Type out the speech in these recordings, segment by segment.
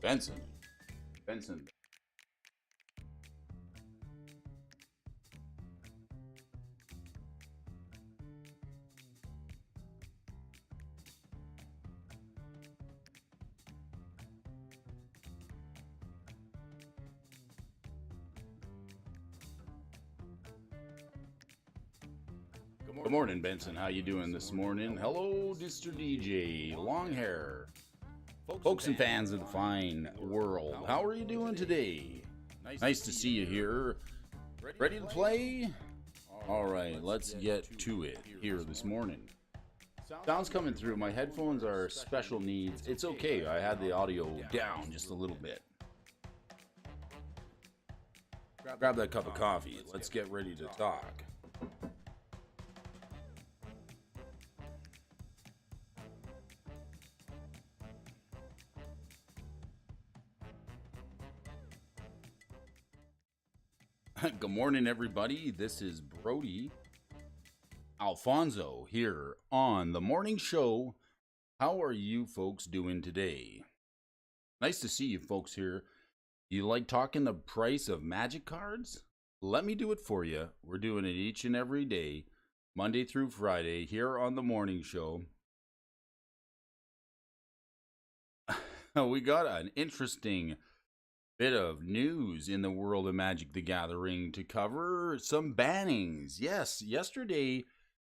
Benson. Benson. Good morning, Benson. How you doing this morning? Hello, Mr. DJ. Long hair. Folks and fans of the fine world. How are you doing today? Nice to see you here. Ready to play? All right, let's get to it here this morning. Sound's coming through. My headphones are special needs. It's okay. I had the audio down just a little bit. Grab that cup of coffee. Let's get ready to talk. Good morning, everybody. This is Brody, Alfonso here on the morning show. How are you folks doing today? Nice to see you folks here. You like talking the price of Magic cards? Let me do it for you. We're doing it each and every day, Monday through Friday, here on the morning show. We got an interesting bit of news in the world of Magic the Gathering to cover. Some bannings. Yes, yesterday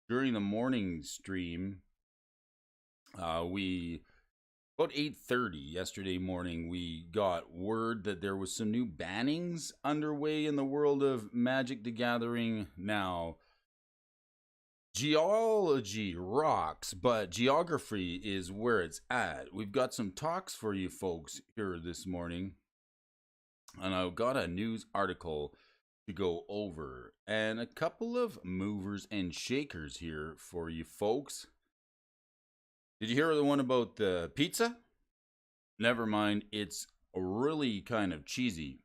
during the morning stream, about 8:30 yesterday morning, we got word that there was some new bannings underway in the world of Magic the Gathering. Now, geology rocks, but geography is where it's at. We've got some talks for you folks here this morning. And I've got a news article to go over and a couple of movers and shakers here for you folks. Did you hear the one about the pizza? Never mind, it's really kind of cheesy.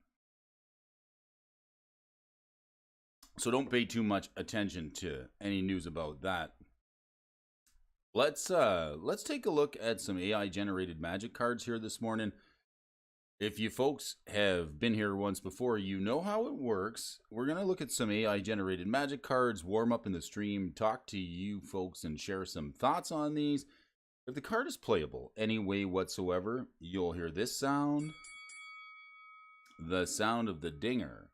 So don't pay too much attention to any news about that. Let's take a look at some AI generated Magic cards here this morning. If you folks have been here once before, you know how it works. We're going to look at some AI-generated Magic cards, warm up in the stream, talk to you folks, and share some thoughts on these. If the card is playable any way whatsoever, you'll hear this sound, the sound of the dinger.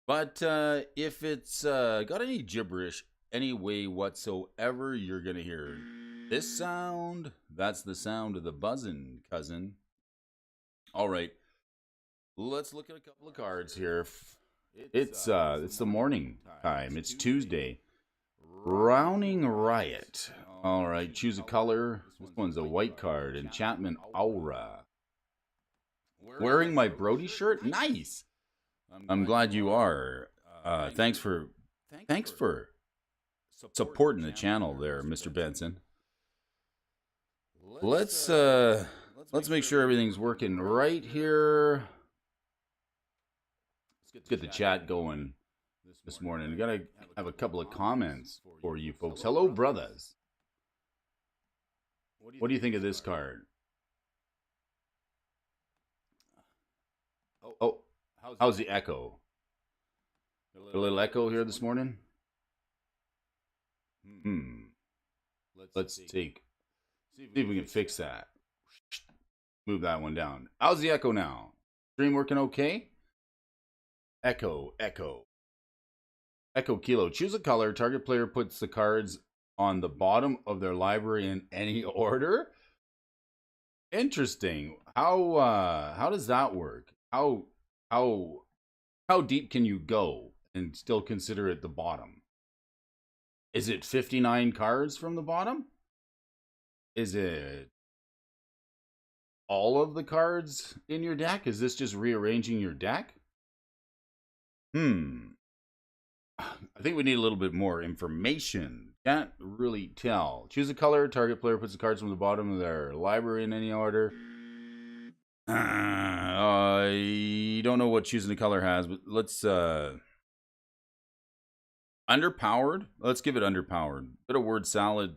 But if it's got any gibberish any way whatsoever, you're going to hear this sound. That's the sound of the buzzing, cousin. All right, let's look at a couple of cards here. It's the morning time. It's Tuesday. Browning Riot. All right, choose a color. This one's a white card. Enchantment Aura. Wearing my Brody shirt? Nice. I'm glad you are. Thanks for supporting the channel there, Mr. Benson. Let's make sure everything's working right here. Let's get the chat going this morning. I gotta have a couple of comments for you folks. Hello, brothers. What do you think of this card? Oh, how's the echo? A little echo here this morning? Let's see if we can fix that. Move that one down. How's the echo now? Stream working okay? Echo Kilo. Choose a color. Target player puts the cards on the bottom of their library in any order. Interesting. How does that work? How deep can you go and still consider it the bottom? Is it 59 cards from the bottom? Is it all of the cards in your deck? Is this just rearranging your deck? I think we need a little bit more information. Can't really tell. Choose a color. Target player puts the cards from the bottom of their library in any order. I don't know what choosing a color has, but let's underpowered. Let's give it underpowered. Bit of word salad.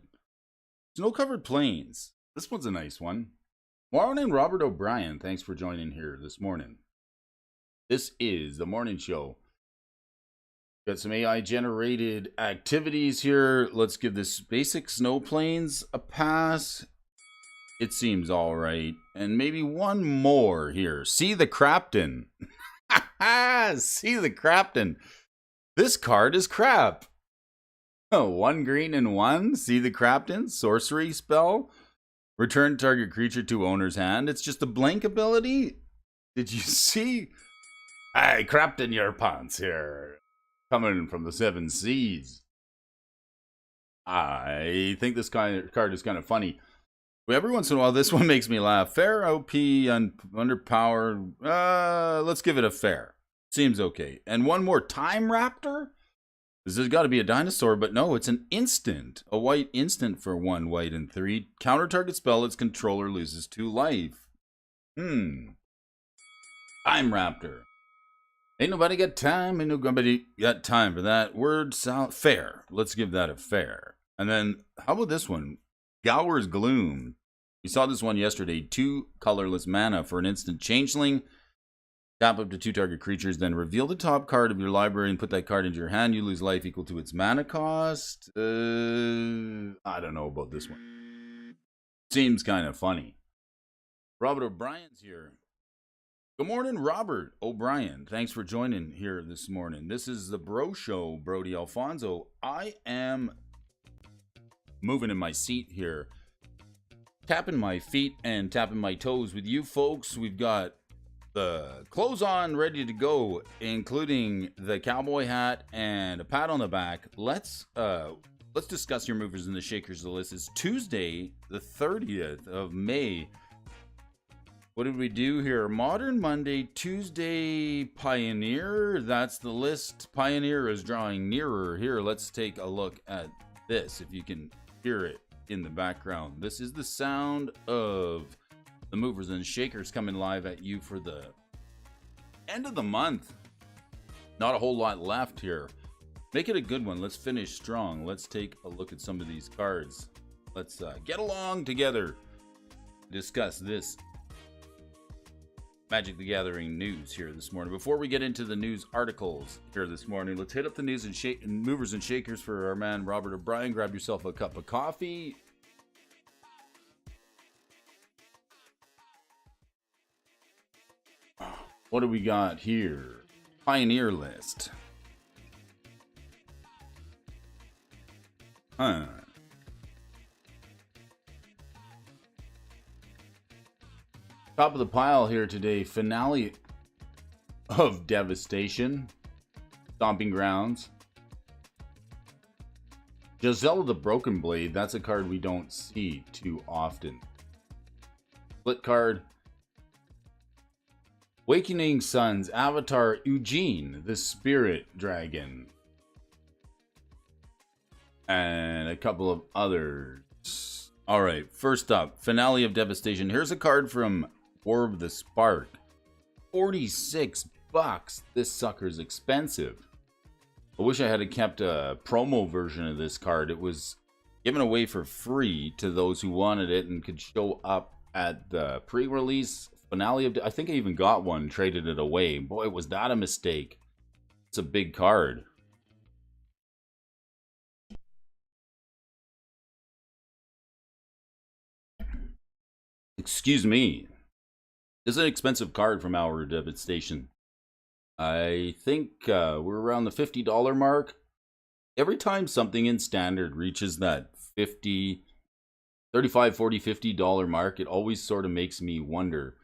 Snow-covered plains. This one's a nice one. Morning, Robert O'Brien. Thanks for joining here this morning. This is the morning show. Got some AI generated activities here. Let's give this basic snow plains a pass. It seems all right. And maybe one more here. See the Crapton. See the Crapton. This card is crap. Oh, 1 green and 1. See the Crapton. Sorcery spell. Return target creature to owner's hand. It's just a blank ability. Did you see? I Crapton your pants here. Coming from the 7 seas. I think this card is kind of funny. Every once in a while, this one makes me laugh. Fair, OP, underpowered. Let's give it a fair. Seems okay. And one more. Time Raptor? This has got to be a dinosaur, but no, it's an instant. A white instant for 1 white and 3. Counter target spell, its controller loses 2 life. Time Raptor. Ain't nobody got time. Ain't nobody got time for that. Word sound fair. Let's give that a fair. And then, how about this one? Gower's Gloom. We saw this one yesterday. 2 colorless mana for an instant changeling. Tap up to 2 target creatures, then reveal the top card of your library and put that card into your hand. You lose life equal to its mana cost. I don't know about this one. Seems kind of funny. Robert O'Brien's here. Good morning, Robert O'Brien. Thanks for joining here this morning. This is the Bro Show, Brody Alfonso. I am moving in my seat here, tapping my feet and tapping my toes with you folks. We've got the clothes on, ready to go, including the cowboy hat and a pat on the back. Let's discuss your movers and the shakers of the list. It's Tuesday, the 30th of May. What did we do here? Modern Monday, Tuesday, Pioneer. That's the list. Pioneer is drawing nearer here. Let's take a look at this, if you can hear it in the background. This is the sound of the movers and shakers coming live at you for the end of the month. Not a whole lot left here. Make it a good one. Let's finish strong. Let's take a look at some of these cards. Let's get along together. Discuss this Magic the Gathering news here this morning. Before we get into the news articles here this morning, let's hit up the news and movers and shakers for our man Robert O'Brien. Grab yourself a cup of coffee. What do we got here? Pioneer list. Top of the pile here today. Finale of Devastation. Stomping Grounds. Giselle the Broken Blade. That's a card we don't see too often. Split card. Awakening Suns, Avatar Eugene, the Spirit Dragon. And a couple of others. Alright, first up, Finale of Devastation. Here's a card from Orb the Spark. 46 bucks. This sucker's expensive. I wish I had kept a promo version of this card. It was given away for free to those who wanted it and could show up at the pre-release. Finale of... I think I even got one, traded it away. Boy, was that a mistake. It's a big card. Excuse me. This is an expensive card from our Devastation. I think we're around the $50 mark. Every time something in Standard reaches that $35, $40, $50 mark, it always sort of makes me wonder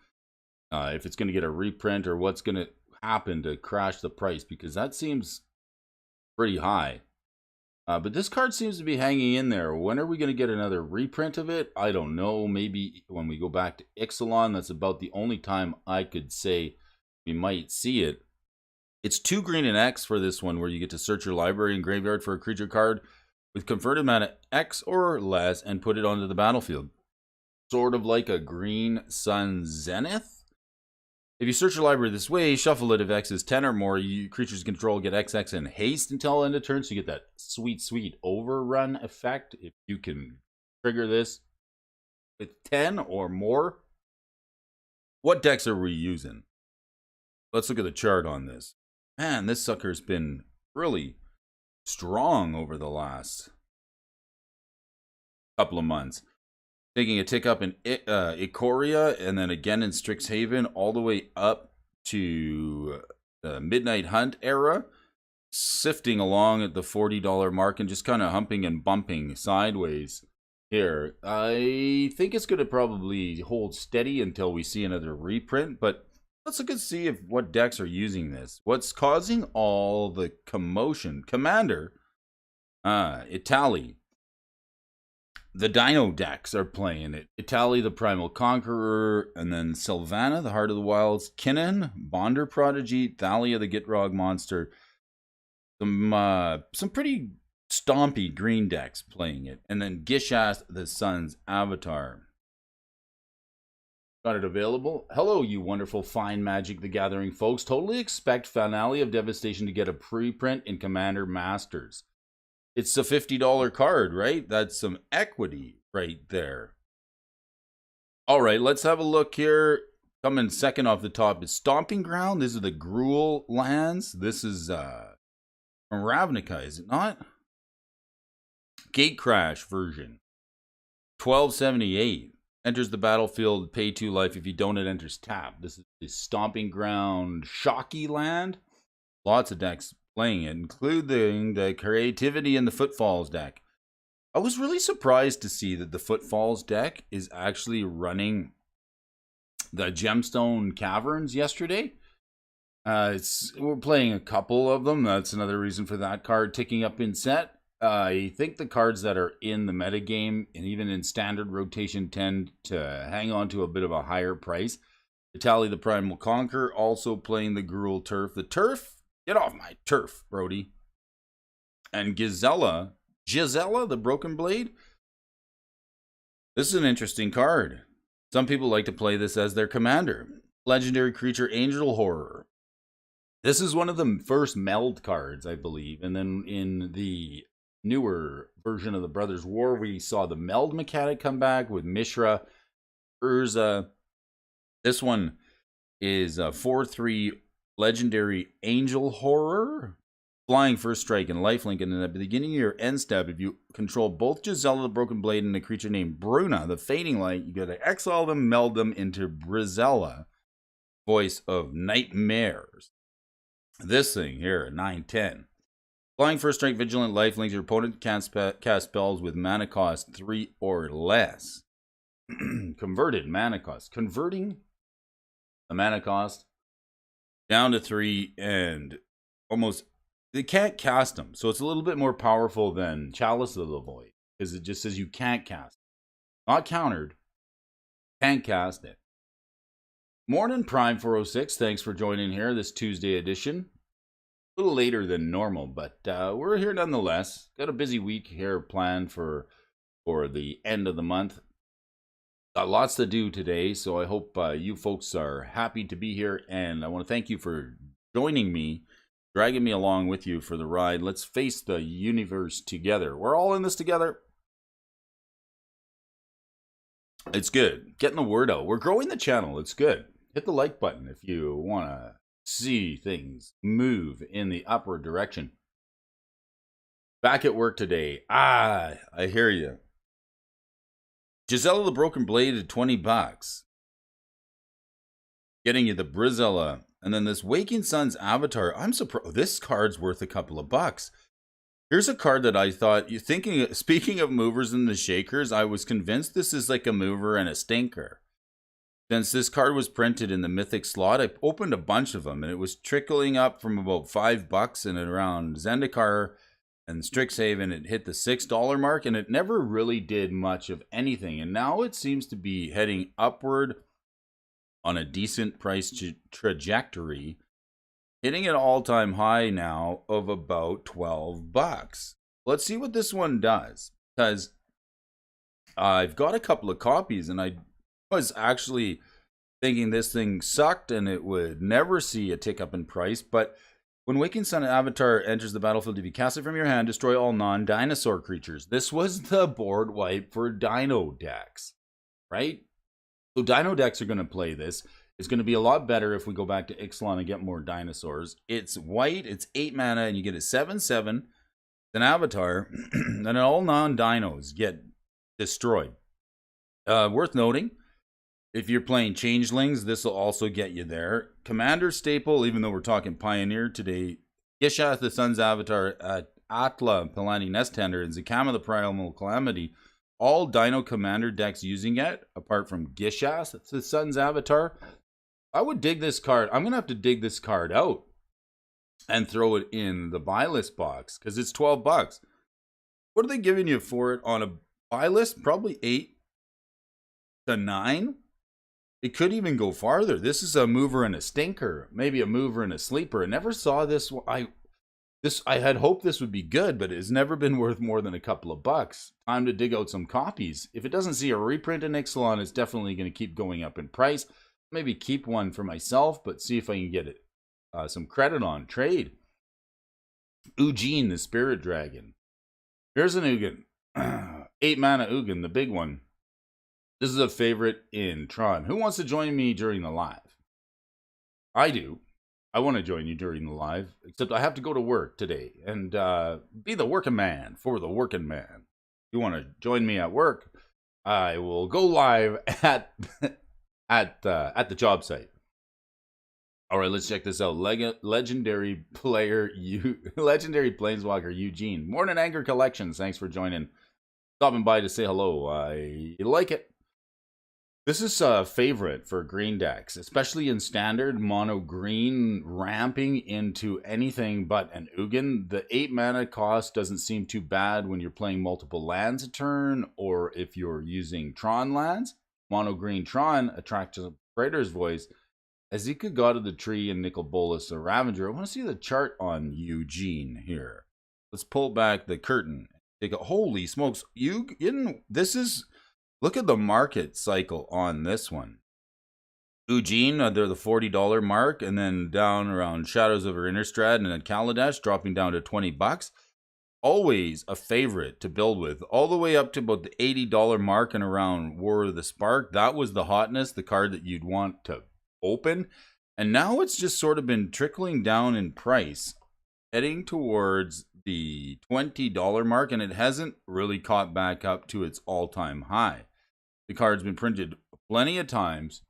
if it's going to get a reprint or what's going to happen to crash the price, because that seems pretty high. But this card seems to be hanging in there. When are we going to get another reprint of it? I don't know. Maybe when we go back to Ixalan. That's about the only time I could say we might see it. It's 2 green and X for this one, where you get to search your library and graveyard for a creature card with converted mana X or less and put it onto the battlefield. Sort of like a Green Sun Zenith. If you search your library this way, shuffle it if X is 10 or more, creatures control get XX and haste until end of turn, so you get that sweet, sweet overrun effect if you can trigger this with 10 or more. What decks are we using? Let's look at the chart on this. Man, this sucker's been really strong over the last couple of months. Taking a tick up in Ikoria and then again in Strixhaven all the way up to the Midnight Hunt era. Sifting along at the $40 mark and just kind of humping and bumping sideways here. I think it's going to probably hold steady until we see another reprint, but let's look and see if what decks are using this. What's causing all the commotion? Commander, Italy. The Dino decks are playing it. Italy, the Primal Conqueror, and then Sylvana, the Heart of the Wilds, Kinnan, Bonder Prodigy, Thalia, the Gitrog Monster. Some pretty stompy green decks playing it. And then Gishath, the Sun's Avatar. Got it available. Hello, you wonderful Fine Magic the Gathering folks. Totally expect Finale of Devastation to get a preprint in Commander Masters. It's a $50 card, right? That's some equity right there. All right, let's have a look here. Coming second off the top is Stomping Ground. These are the Gruul lands. This is from Ravnica, is it not? Gate Crash version. 1278. Enters the battlefield, pay 2 life. If you don't, it enters tap. This is the Stomping Ground Shocky land. Lots of decks playing it, including the Creativity and the Footfalls deck. I was really surprised to see that the Footfalls deck is actually running the Gemstone Caverns yesterday. We're playing a couple of them. That's another reason for that card ticking up in set. I think the cards that are in the metagame and even in standard rotation tend to hang on to a bit of a higher price. Italy, the Primal Conqueror, also playing the Gruul Turf. The Turf? Get off my turf, Brody. And Gisela, the Broken Blade. This is an interesting card. Some people like to play this as their commander. Legendary creature, Angel Horror. This is one of the first meld cards, I believe. And then in the newer version of the Brothers War, we saw the meld mechanic come back with Mishra, Urza. This one is a 4/3 legendary Angel Horror. Flying first strike and lifelink, and at the beginning of your end step, if you control both Gisela the Broken Blade and a creature named Bruna, the Fading Light, you gotta exile them, meld them into Brizella, Voice of Nightmares. This thing here, 9/10. Flying first strike, vigilant, lifelink. Your opponent can cast spells with mana cost 3 or less. Converted mana cost. Converting the mana cost down to 3 and almost, they can't cast them. So it's a little bit more powerful than Chalice of the Void because it just says you can't cast it. Not countered. Can't cast it. Morning Prime 406. Thanks for joining here this Tuesday edition. A little later than normal, but we're here nonetheless. Got a busy week here planned for the end of the month. Got lots to do today, so I hope you folks are happy to be here, and I want to thank you for joining me, dragging me along with you for the ride. Let's face the universe together. We're all in this together. It's good. Getting the word out. We're growing the channel. It's good. Hit the like button if you want to see things move in the upward direction. Back at work today. I hear you. Gisela the Broken Blade at $20. Getting you the Brizella. And then this Waking Sun's Avatar. I'm surprised. This card's worth a couple of bucks. Here's a card that I thought, speaking of movers and the shakers, I was convinced this is like a mover and a stinker. Since this card was printed in the Mythic slot, I opened a bunch of them, and it was trickling up from about $5, and around Zendikar and Strixhaven, it hit the $6 mark, and it never really did much of anything. And now it seems to be heading upward on a decent price trajectory, hitting an all-time high now of about $12. Let's see what this one does, because I've got a couple of copies, and I was actually thinking this thing sucked and it would never see a tick up in price. But when Waking Sun Avatar enters the battlefield, if you cast it from your hand, destroy all non-dinosaur creatures. This was the board wipe for Dino decks, right? So Dino decks are going to play this. It's going to be a lot better if we go back to Ixalan and get more dinosaurs. It's white, it's 8 mana, and you get a 7/7, an avatar, and all non-dinos get destroyed. Worth noting, if you're playing Changelings, this will also get you there. Commander staple, even though we're talking Pioneer today, Gishath the Sun's Avatar, Atla Palani Nesttender, and Zakama the Primal Calamity, all Dino Commander decks using it, apart from Gishath the Sun's Avatar. I would dig this card. I'm going to have to dig this card out and throw it in the buy list box because it's $12. What are they giving you for it on a buy list? Probably 8 to 9. It could even go farther. This is a mover and a stinker, maybe a mover and a sleeper. I never saw this. I had hoped this would be good, but it's never been worth more than a couple of bucks. Time to dig out some copies. If it doesn't see a reprint in Ixalan, it's definitely going to keep going up in price. Maybe keep one for myself, but see if I can get it some credit on trade. Ugin, the Spirit Dragon. Here's an Ugin. 8 mana Ugin, the big one. This is a favorite in Tron. Who wants to join me during the live? I do. I want to join you during the live, except I have to go to work today and be the working man for the working man. If you want to join me at work, I will go live at the job site. All right, let's check this out. Legendary Planeswalker Eugene. Morning Anchor Collections. Thanks for joining. Stopping by to say hello. I like it. This is a favorite for green decks, especially in standard mono green, ramping into anything but an Ugin. The 8 mana cost doesn't seem too bad when you're playing multiple lands a turn, or if you're using Tron lands. Mono green Tron attracts a Praetor's Voice. Azika, God of the Tree, and Nicol Bolas the Ravager. I want to see the chart on Eugene here. Let's pull back the curtain. Take a holy smokes! This is. Look at the market cycle on this one. Eugene, they're the $40 mark, and then down around Shadows over Innistrad and then Kaladesh, dropping down to $20. Always a favorite to build with, all the way up to about the $80 mark and around War of the Spark. That was the hotness, the card that you'd want to open. And now it's just sort of been trickling down in price, heading towards the $20 mark, and it hasn't really caught back up to its all-time high. The card's been printed plenty of times.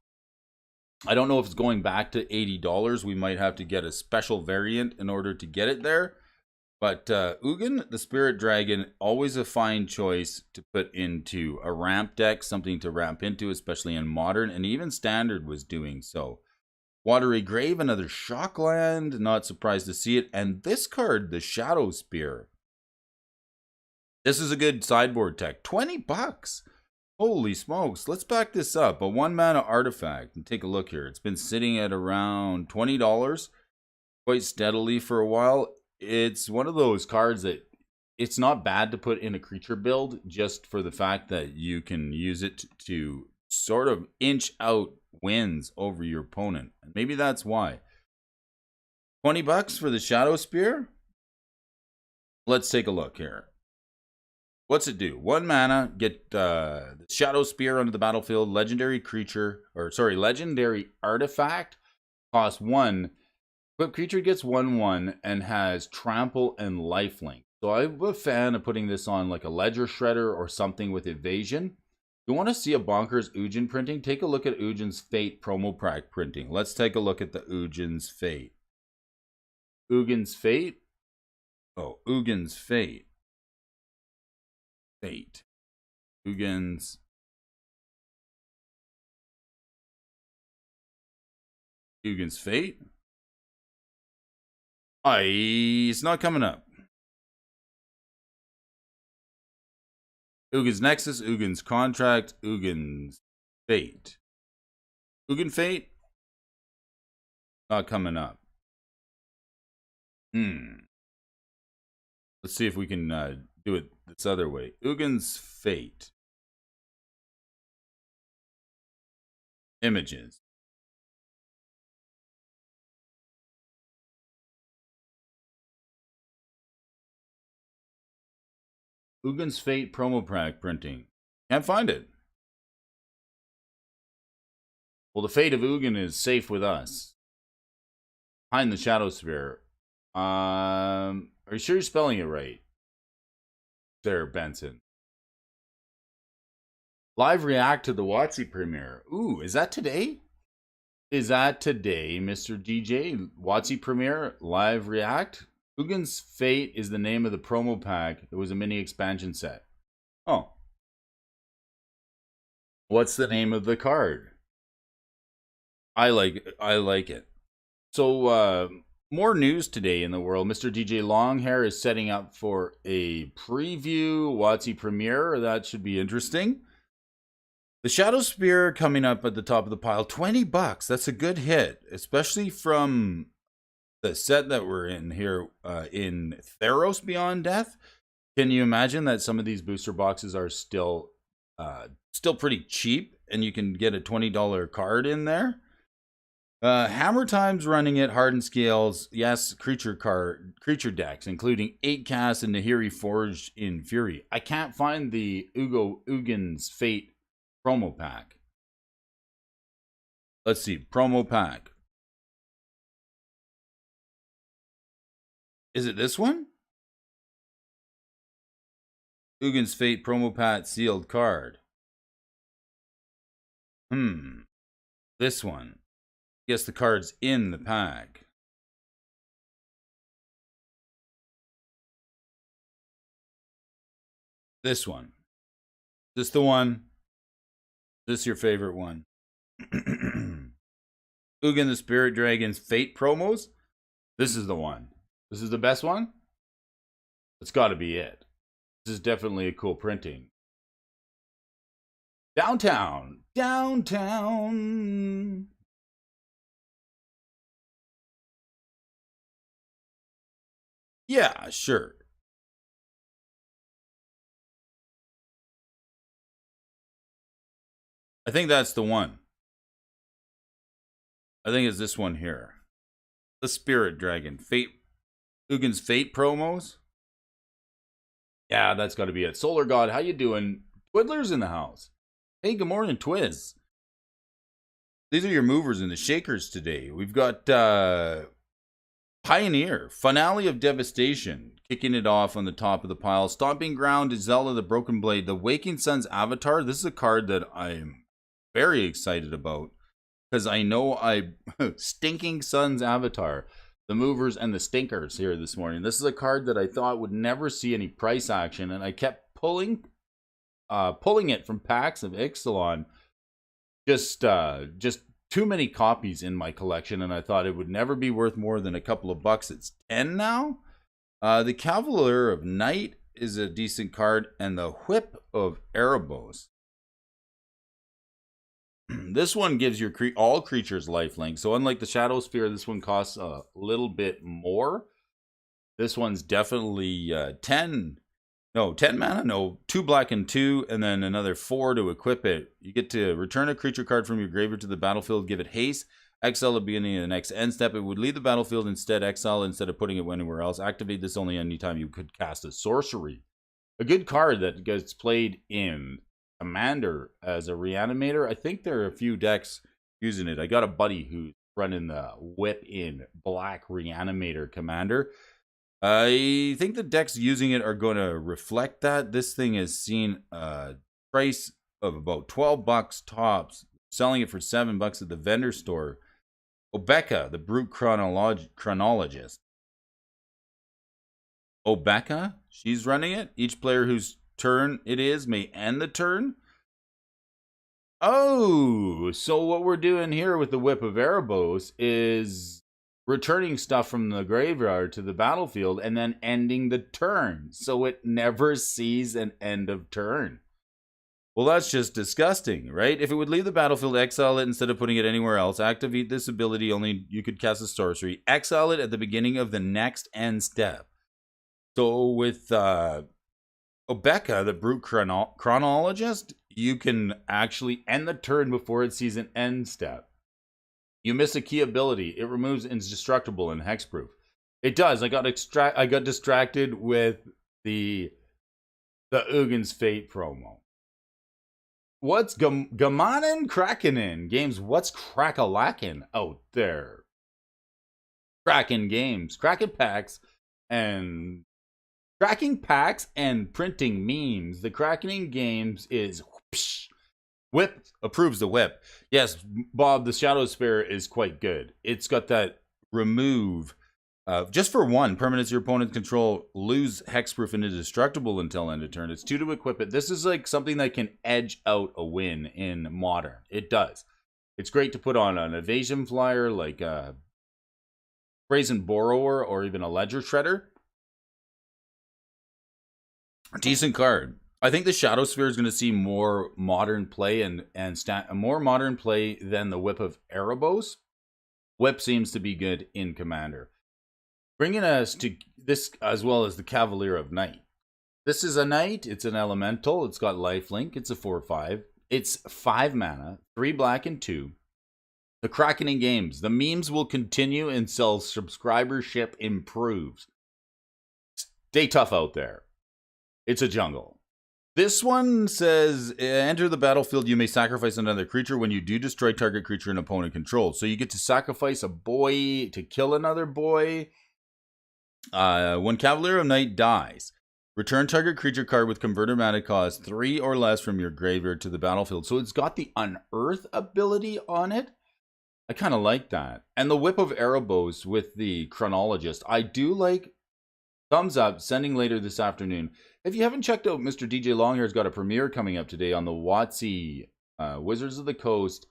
I don't know if it's going back to $80. We might have to get a special variant in order to get it there. But Ugin, the Spirit Dragon, always a fine choice to put into a ramp deck, something to ramp into, especially in Modern, and even Standard was doing so. Watery Grave, another Shockland, not surprised to see it. And this card, the Shadow Spear. This is a good sideboard tech, $20. Holy smokes, let's back this up. A 1 mana artifact, and take a look here. It's been sitting at around $20 quite steadily for a while. It's one of those cards that it's not bad to put in a creature build just for the fact that you can use it to sort of inch out wins over your opponent. And maybe that's why. $20 for the Shadow Spear? Let's take a look here. What's it do? 1 mana, get the Shadow Spear onto the battlefield, legendary artifact, costs 1. But creature gets 1/1 and has trample and lifelink. So I'm a fan of putting this on like a Ledger Shredder or something with evasion. You want to see a bonkers Ugin printing? Take a look at Ujin's Fate promo pack printing. Let's take a look at the Ujin's Fate. Ugin's Fate? Oh, Ugin's Fate. Ugin's Fate. It's not coming up. Ugin's Nexus, Ugin's Contract, Ugin's Fate. Ugin Fate? Not coming up. Let's see if we can do it this other way. Ugin's Fate. Images. Ugin's Fate promo pack printing. Can't find it. Well, the fate of Ugin is safe with us. Behind the Shadow Sphere. Are you sure you're spelling it right? Sarah Benson. Live react to the WotC premiere. Ooh, is that today? Is that today, Mr. DJ? WotC premiere, live react? Ugin's Fate is the name of the promo pack. It was a mini expansion set. Oh. What's the name of the card? I like it. So, more news today in the world. Mr. DJ Longhair is setting up for a preview WotC premiere. That should be interesting. The Shadow Spear coming up at the top of the pile. $20. That's a good hit, especially from the set that we're in here in Theros Beyond Death. Can you imagine that some of these booster boxes are still pretty cheap, and you can get a $20 card in there? Hammer Time's running it, hardened scales, yes, creature decks, including 8 casts and Nahiri Forged in Fury. I can't find the Ugin's Fate promo pack. Let's see, promo pack. Is it this one? Ugin's Fate promo pack sealed card. This one. Guess the card's in the pack. This one. Is this the one? Is this your favorite one? Ugin the Spirit Dragon's Fate promos? This is the one. This is the best one? It's got to be it. This is definitely a cool printing. Downtown. Yeah, sure. I think that's the one. I think it's this one here. The Spirit Dragon. Ugin's Fate promos. Yeah, that's got to be it. Solar God, how you doing? Twiddler's in the house. Hey, good morning, Twiz. These are your movers and the shakers today. We've got Pioneer, Finale of Devastation, kicking it off on the top of the pile. Stomping Ground is Zelda the Broken Blade. The Waking Sun's Avatar. This is a card that I'm very excited about because I know Stinking Sun's Avatar, the movers and the stinkers here this morning. This is a card that I thought would never see any price action, and I kept pulling it from packs of Ixalan. Just too many copies in my collection, and I thought it would never be worth more than a couple of bucks. It's 10 now. The Cavalier of Night is a decent card, and the Whip of Erebos. This one gives your all creatures lifelink. So unlike the Shadow Sphere, this one costs a little bit more. This one's definitely 10 mana, no, 2 black and 2, and then another 4 to equip it. You get to return a creature card from your graveyard to the battlefield, give it haste, exile at the beginning of the next end step. It would leave the battlefield instead, exile instead of putting it anywhere else. Activate this only anytime you could cast a sorcery. A good card that gets played in Commander as a reanimator. I think there are a few decks using it. I got a buddy who's running the whip in black reanimator Commander. I think the decks using it are going to reflect that. This thing has seen a price of about $12 tops, selling it for $7 at the vendor store. Obeka, the Brute Chronologist. Obeka, she's running it. Each player whose turn it is may end the turn. Oh, so what we're doing here with the Whip of Erebos is returning stuff from the graveyard to the battlefield and then ending the turn, so it never sees an end of turn. Well, that's just disgusting, right? If it would leave the battlefield, exile it instead of putting it anywhere else. Activate this ability, only you could cast a sorcery. Exile it at the beginning of the next end step. So with Obeka, the Brute Chronologist, you can actually end the turn before it sees an end step. You miss a key ability. It removes indestructible and hexproof. It does. I got distracted with the Ugin's Fate promo. What's Gamanin Krakenin games? What's crack-a-lackin' out there? Kraken games, Kraken packs, and cracking packs and printing memes. The Krakening games is whoosh, whip approves the whip. Yes, Bob, the Shadow Spare is quite good. It's got that remove. Just for one, permanents your opponent's control lose hexproof and indestructible until end of turn. It's 2 to equip it. This is like something that can edge out a win in Modern. It does. It's great to put on an evasion flyer like a Brazen Borrower or even a Ledger Shredder. Decent card. I think the Shadow Sphere is going to see more modern play and more modern play than the Whip of Erebos. Whip seems to be good in Commander. Bringing us to this as well as the Cavalier of Night. This is a Knight. It's an Elemental. It's got lifelink. It's a 4/5. It's 5 mana, 3 black and 2. The Krakening games. The memes will continue until subscribership improves. Stay tough out there. It's a jungle. This one says, enter the battlefield, you may sacrifice another creature. When you do, destroy target creature an opponent controls. So you get to sacrifice a boy to kill another boy. When Cavalier of Night dies, return target creature card with converted mana cost 3 or less from your graveyard to the battlefield. So it's got the Unearth ability on it. I kind of like that. And the Whip of Erebos with the Chronologist. I do like. Thumbs up, sending later this afternoon. If you haven't checked out, Mr. DJ Longhair's got a premiere coming up today on the WotC Wizards of the Coast.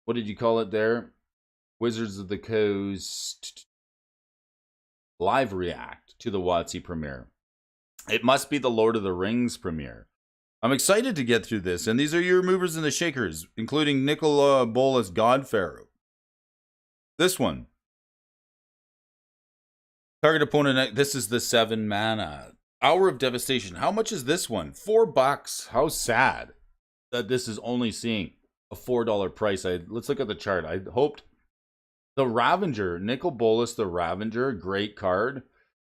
What did you call it there? Wizards of the Coast live react to the WotC premiere. It must be the Lord of the Rings premiere. I'm excited to get through this, and these are your movers and the shakers, including Nicola Bolas Godpharaoh. This one. Target opponent, this is the 7 mana. Hour of Devastation. How much is this one? $4. How sad that this is only seeing a $4 price. Let's look at the chart. I hoped the Ravager, Nicol Bolas the Ravager, great card.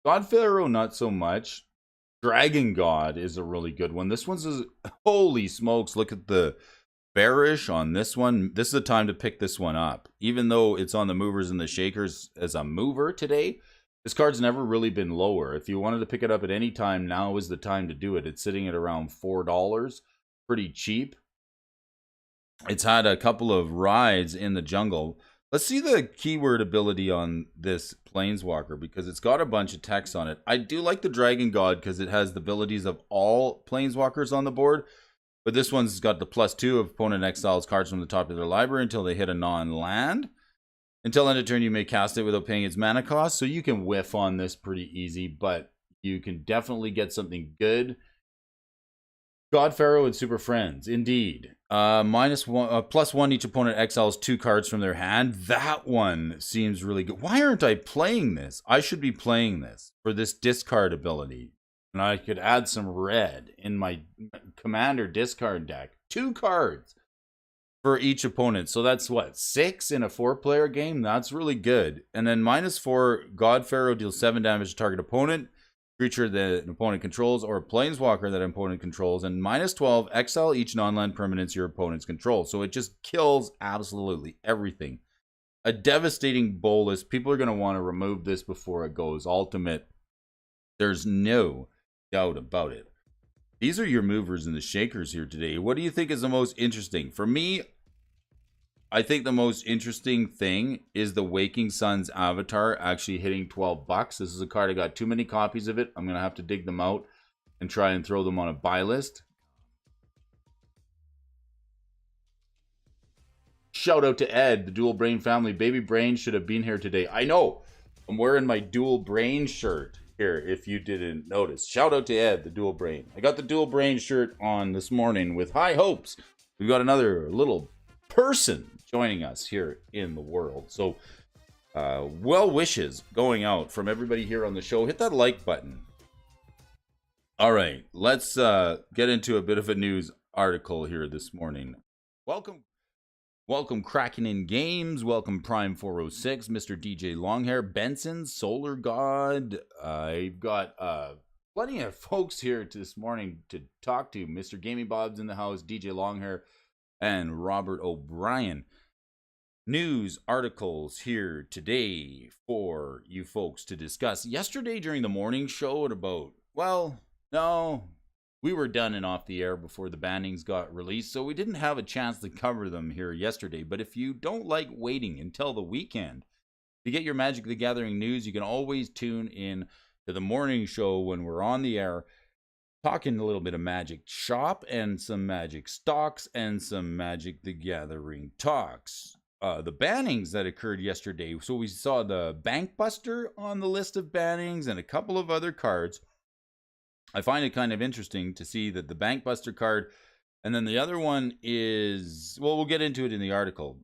Godpharaoh, not so much. Dragon God is a really good one. This one's, holy smokes, look at the bearish on this one. This is the time to pick this one up. Even though it's on the movers and the shakers as a mover today, this card's never really been lower. If you wanted to pick it up at any time, now is the time to do it. It's sitting at around $4. Pretty cheap. It's had a couple of rides in the jungle. Let's see the keyword ability on this Planeswalker because it's got a bunch of text on it. I do like the Dragon God because it has the abilities of all Planeswalkers on the board. But this one's got the +2 of opponent exiles cards from the top of their library until they hit a non-land. Until end of turn, you may cast it without paying its mana cost. So you can whiff on this pretty easy, but you can definitely get something good. Godpharaoh and Super Friends, indeed. +1, each opponent exiles 2 cards from their hand. That one seems really good. Why aren't I playing this? I should be playing this for this discard ability. And I could add some red in my Commander discard deck. 2 cards for each opponent. So that's what, 6 in a 4-player game? That's really good. And then -4, Godpharaoh deals 7 damage to target opponent, creature that an opponent controls, or a planeswalker that an opponent controls. And -12, exile each non-land permanence your opponent's control. So it just kills absolutely everything. A devastating Bolas. People are going to want to remove this before it goes ultimate. There's no doubt about it. These are your movers and the shakers here today. What do you think is the most interesting? For me, I think the most interesting thing is the Waking Sun's avatar actually hitting $12. This is a card, I got too many copies of it. I'm going to have to dig them out and try and throw them on a buy list. Shout out to Ed, the Dual Brain family. Baby Brain should have been here today. I know. I'm wearing my Dual Brain shirt here, if you didn't notice. Shout out to Ed, the Dual Brain. I got the Dual Brain shirt on this morning with high hopes. We've got another little person joining us here in the world. So, well wishes going out from everybody here on the show. Hit that like button. All right, let's get into a bit of a news article here this morning. Welcome Kraken in Games. Welcome Prime 406, Mr. DJ Longhair, Benson, Solar God. I've got plenty of folks here this morning to talk to. Mr. Gaming Bob's in the house, DJ Longhair, and Robert O'Brien. News articles here today for you folks to discuss. Yesterday during the morning show at about, well, no, we were done and off the air before the bannings got released, so we didn't have a chance to cover them here yesterday. But if you don't like waiting until the weekend to get your Magic the Gathering news, you can always tune in to the morning show when we're on the air, talking a little bit of Magic Shop and some Magic stocks and some Magic the Gathering talks. The bannings that occurred yesterday. So we saw the Bank Buster on the list of bannings and a couple of other cards. I find it kind of interesting to see that the Bank Buster card, and then the other one is, well, we'll get into it in the article.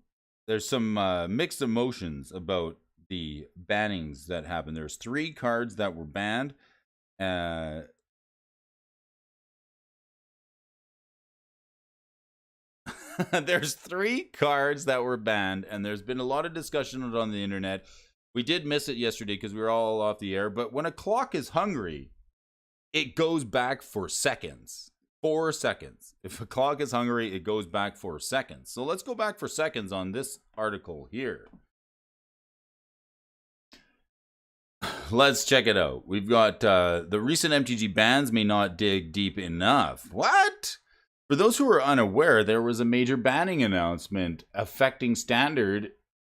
There's some mixed emotions about the bannings that happened. There's 3 cards that were banned. There's 3 cards that were banned, and there's been a lot of discussion on the internet. We did miss it yesterday because we were all off the air, but when a clock is hungry, it goes back for seconds. 4 seconds. If a clock is hungry, it goes back for seconds. So let's go back for seconds on this article here. Let's check it out. We've got the recent MTG bans may not dig deep enough. What? For those who are unaware, there was a major banning announcement affecting Standard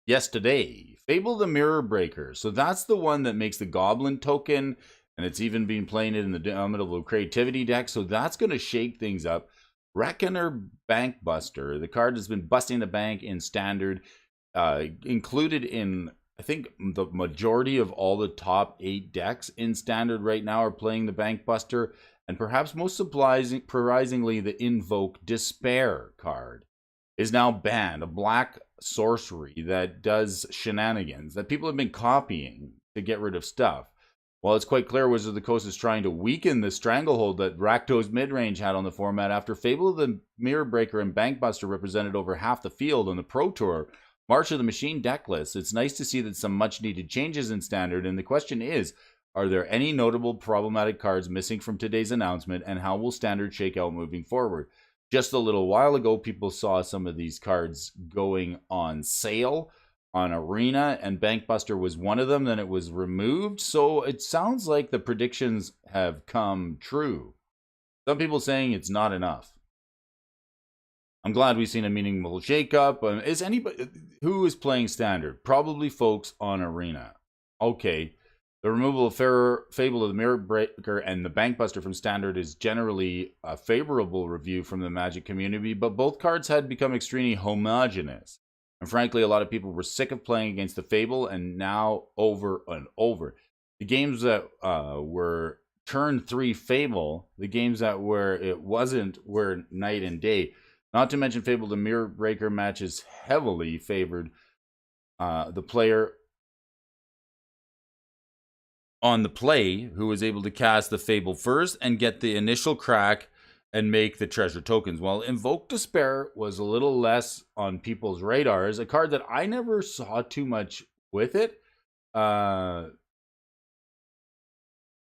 yesterday. Fable the Mirror Breaker. So that's the one that makes the Goblin token, and it's even been playing it in the Dominable Creativity deck. So that's going to shake things up. Reckoner Bank Buster. The card has been busting the bank in Standard. Included in, I think, the majority of all the top 8 decks in Standard right now are playing the Bank Buster. And perhaps most surprisingly, the Invoke Despair card is now banned. A black sorcery that does shenanigans that people have been copying to get rid of stuff. While it's quite clear Wizards of the Coast is trying to weaken the stranglehold that Rakdos Midrange had on the format after Fable of the Mirror Breaker and Bank Buster represented over half the field on the Pro Tour March of the Machine deck list, it's nice to see that some much-needed changes in Standard, and the question is, are there any notable problematic cards missing from today's announcement, and how will Standard shake out moving forward? Just a little while ago, people saw some of these cards going on sale on Arena, and Bankbuster was one of them. Then it was removed, so it sounds like the predictions have come true. Some people saying it's not enough. I'm glad we've seen a meaningful shakeup. Is anybody who is playing Standard? Probably folks on Arena. Okay. The removal of Fable of the Mirror Breaker and the Bankbuster from Standard is generally a favorable review from the Magic community, but both cards had become extremely homogenous. And frankly, a lot of people were sick of playing against the Fable, and now over and over. The games that were turn 3 Fable, the games that it wasn't were night and day. Not to mention Fable the Mirror Breaker matches heavily favored the player on the play who was able to cast the Fable first and get the initial crack and make the treasure tokens. While Invoke Despair was a little less on people's radars, a card that I never saw too much with it. But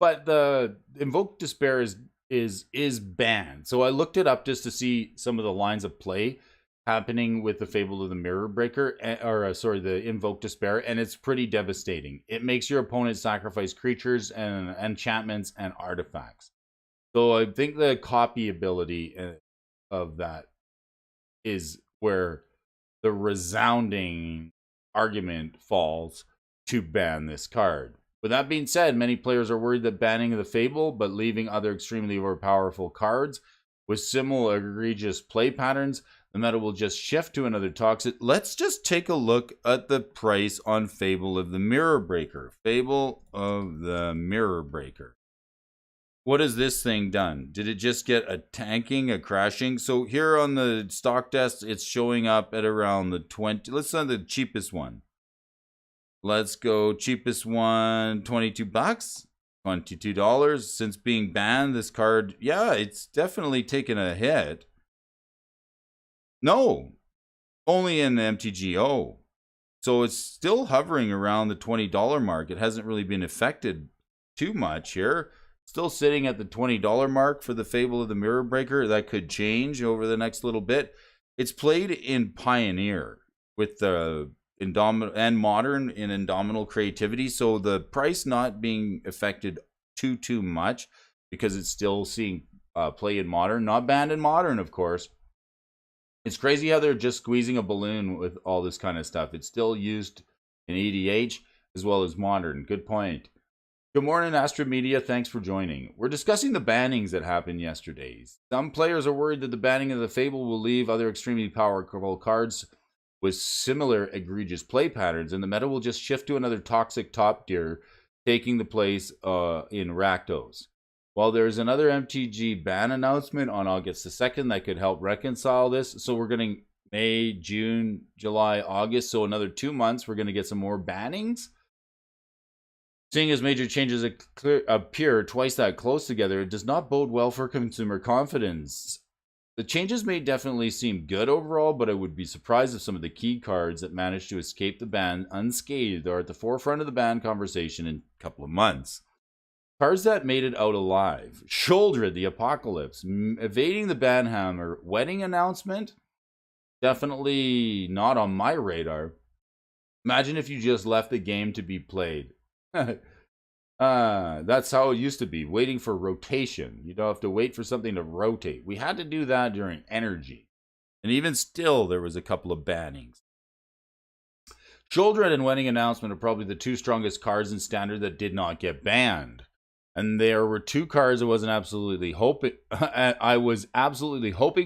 the Invoke Despair is banned. So I looked it up just to see some of the lines of play happening with the Fable of the Mirror Breaker, the Invoke Despair, and it's pretty devastating. It makes your opponent sacrifice creatures and enchantments and artifacts. So I think the copyability of that is where the resounding argument falls to ban this card. With that being said, many players are worried that banning the Fable, but leaving other extremely overpowerful cards with similar egregious play patterns, the meta will just shift to another toxic. Let's just take a look at the price on Fable of the Mirror Breaker. Fable of the Mirror Breaker. What has this thing done? Did it just get a tanking, a crashing? So here on the stock desk, it's showing up at around the 20. Let's say the cheapest one. Let's go cheapest one, $22. $22. Since being banned, this card, yeah, it's definitely taken a hit. No, only in the MTGO. So it's still hovering around the $20 mark. It hasn't really been affected too much here. Still sitting at the $20 mark for the Fable of the Mirror Breaker. That could change over the next little bit. It's played in Pioneer with the Indomitable and Modern in Indomitable Creativity, so the price not being affected too much because it's still seeing play in Modern, not banned in Modern, of course. It's crazy how they're just squeezing a balloon with all this kind of stuff. It's still used in EDH as well as Modern. Good point. Good morning, Astra Media. Thanks for joining. We're discussing the bannings that happened yesterday. Some players are worried that the banning of the Fable will leave other extremely powerful cards with similar egregious play patterns, and the meta will just shift to another toxic top tier, taking the place in Rakdos. While there's another MTG ban announcement on August the 2nd that could help reconcile this, so we're getting May, June, July, August, so another 2 months, we're going to get some more bannings. Seeing as major changes appear twice that close together, it does not bode well for consumer confidence. The changes may definitely seem good overall, but I would be surprised if some of the key cards that managed to escape the ban unscathed are at the forefront of the ban conversation in a couple of months. Cards that made it out alive. Sheoldred, the Apocalypse. Evading the ban hammer. Wedding announcement? Definitely not on my radar. Imagine if you just left the game to be played. That's how it used to be, waiting for rotation. You don't have to wait for something to rotate. We had to do that during Energy. And even still, there was a couple of bannings. Sheoldred and Wedding Announcement are probably the two strongest cards in Standard that did not get banned. And there were two cards I was absolutely hoping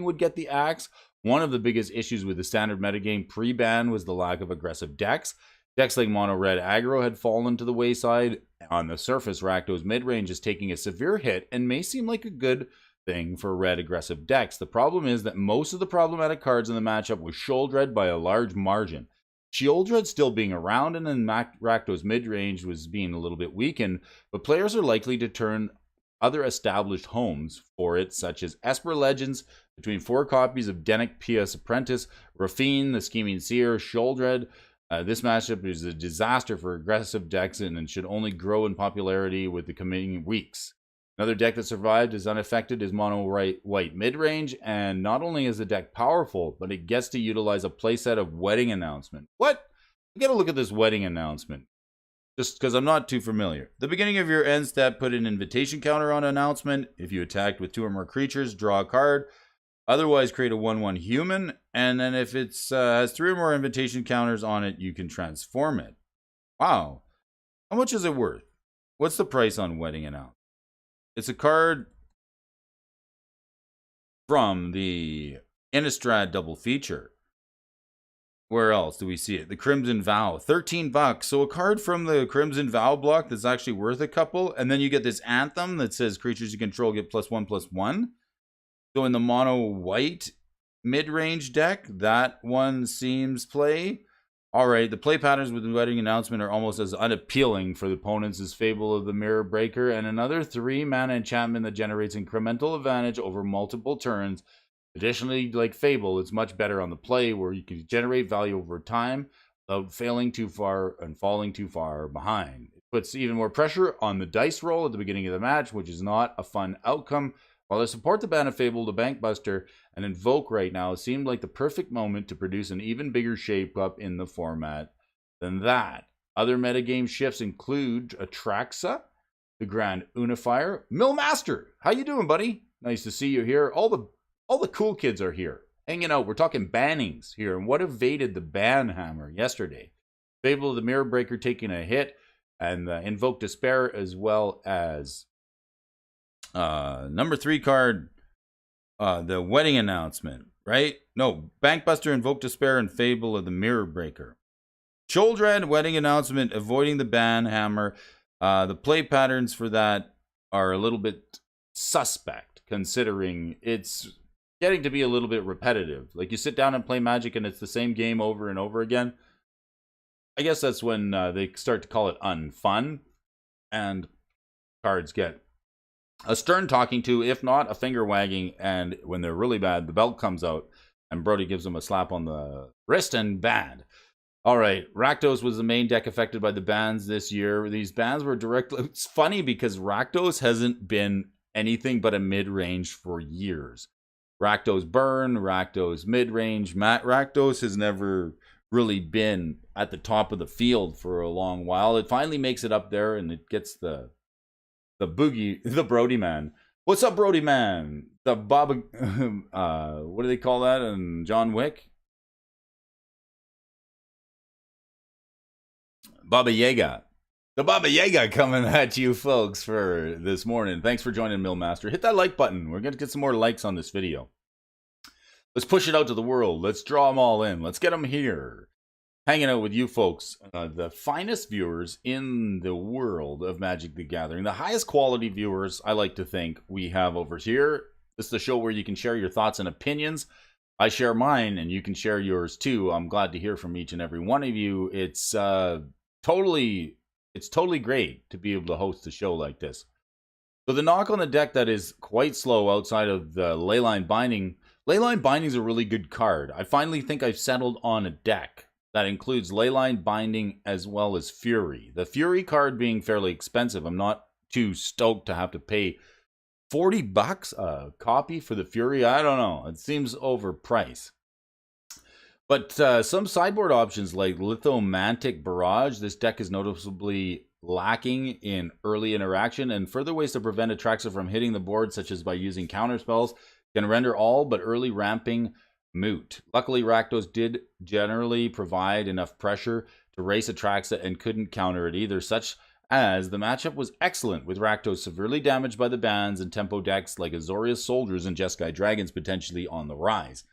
would get the axe. One of the biggest issues with the Standard metagame pre-ban was the lack of aggressive decks. Decks like Mono Red Aggro had fallen to the wayside. On the surface, Rakdos midrange is taking a severe hit and may seem like a good thing for red aggressive decks. The problem is that most of the problematic cards in the matchup was Sheoldred by a large margin. Sheoldred still being around and then Rakdos midrange was being a little bit weakened, but players are likely to turn other established homes for it, such as Esper Legends, between 4 copies of Denic Pius Apprentice, Rafine, the Scheming Seer, Sheoldred. This matchup is a disaster for aggressive decks and should only grow in popularity with the coming weeks. Another deck that survived is unaffected is Mono White Midrange, and not only is the deck powerful, but it gets to utilize a playset of Wedding Announcement. What? I gotta look at this Wedding Announcement, just because I'm not too familiar. The beginning of your end step, put an invitation counter on announcement. If you attacked with 2 or more creatures, draw a card. Otherwise, create a 1/1 human, and then if it has 3 or more invitation counters on it, you can transform it. Wow. How much is it worth? What's the price on Wedding Announcement? It's a card from the Innistrad double feature. Where else do we see it? The Crimson Vow, $13. So a card from the Crimson Vow block that's actually worth a couple, and then you get this Anthem that says creatures you control get +1/+1. So in the mono white mid-range deck, that one seems play. All right, the play patterns with the Wedding Announcement are almost as unappealing for the opponents as Fable of the Mirror Breaker, and another 3-mana enchantment that generates incremental advantage over multiple turns. Additionally, like Fable, it's much better on the play where you can generate value over time without failing too far and falling too far behind. It puts even more pressure on the dice roll at the beginning of the match, which is not a fun outcome. While I support the ban of Fable, the Bankbuster and Invoke right now seemed like the perfect moment to produce an even bigger shape-up in the format than that. Other metagame shifts include Atraxa, the Grand Unifier, Millmaster. How you doing, buddy? Nice to see you here. All the cool kids are here, hanging out. We're talking bannings here, and what evaded the ban hammer yesterday? Fable of the Mirror Breaker taking a hit, and Invoke Despair, as well as number 3 card, the Wedding Announcement, right? No, Bankbuster, Invoke Despair, and Fable of the Mirror Breaker. Sheoldred, Wedding Announcement, avoiding the ban hammer. The play patterns for that are a little bit suspect, considering it's getting to be a little bit repetitive. Like you sit down and play Magic and it's the same game over and over again. I guess that's when they start to call it unfun, and cards get a stern talking to, if not a finger wagging, and when they're really bad, the belt comes out and Brody gives them a slap on the wrist and bad. All right, Rakdos was the main deck affected by the bans this year. These bans were directly. It's funny because Rakdos hasn't been anything but a mid-range for years. Rakdos burn, Rakdos mid-range. Rakdos has never really been at the top of the field for a long while. It finally makes it up there, and it gets the boogie, the Brody man. What's up, Brody man? The Baba, what do they call that? And John Wick. Baba Yaga. The Baba Yaga coming at you folks for this morning. Thanks for joining Millmaster. Hit that like button. We're going to get some more likes on this video. Let's push it out to the world. Let's draw them all in. Let's get them here. Hanging out with you folks, the finest viewers in the world of Magic the Gathering. The highest quality viewers, I like to think, we have over here. This is the show where you can share your thoughts and opinions. I share mine, and you can share yours too. I'm glad to hear from each and every one of you. It's totally great to be able to host a show like this. So the knock on the deck that is quite slow outside of the Leyline Binding. Leyline Binding is a really good card. I finally think I've settled on a deck that includes Leyline Binding as well as Fury. The Fury card being fairly expensive. I'm not too stoked to have to pay $40 a copy for the Fury. I don't know. It seems overpriced. But some sideboard options like Lithomantic Barrage, this deck is noticeably lacking in early interaction, and further ways to prevent Atraxa from hitting the board, such as by using counterspells, can render all but early ramping moot. Luckily, Rakdos did generally provide enough pressure to race Atraxa and couldn't counter it either, such as the matchup was excellent, with Rakdos severely damaged by the bans and tempo decks like Azorius Soldiers and Jeskai Dragons potentially on the rise.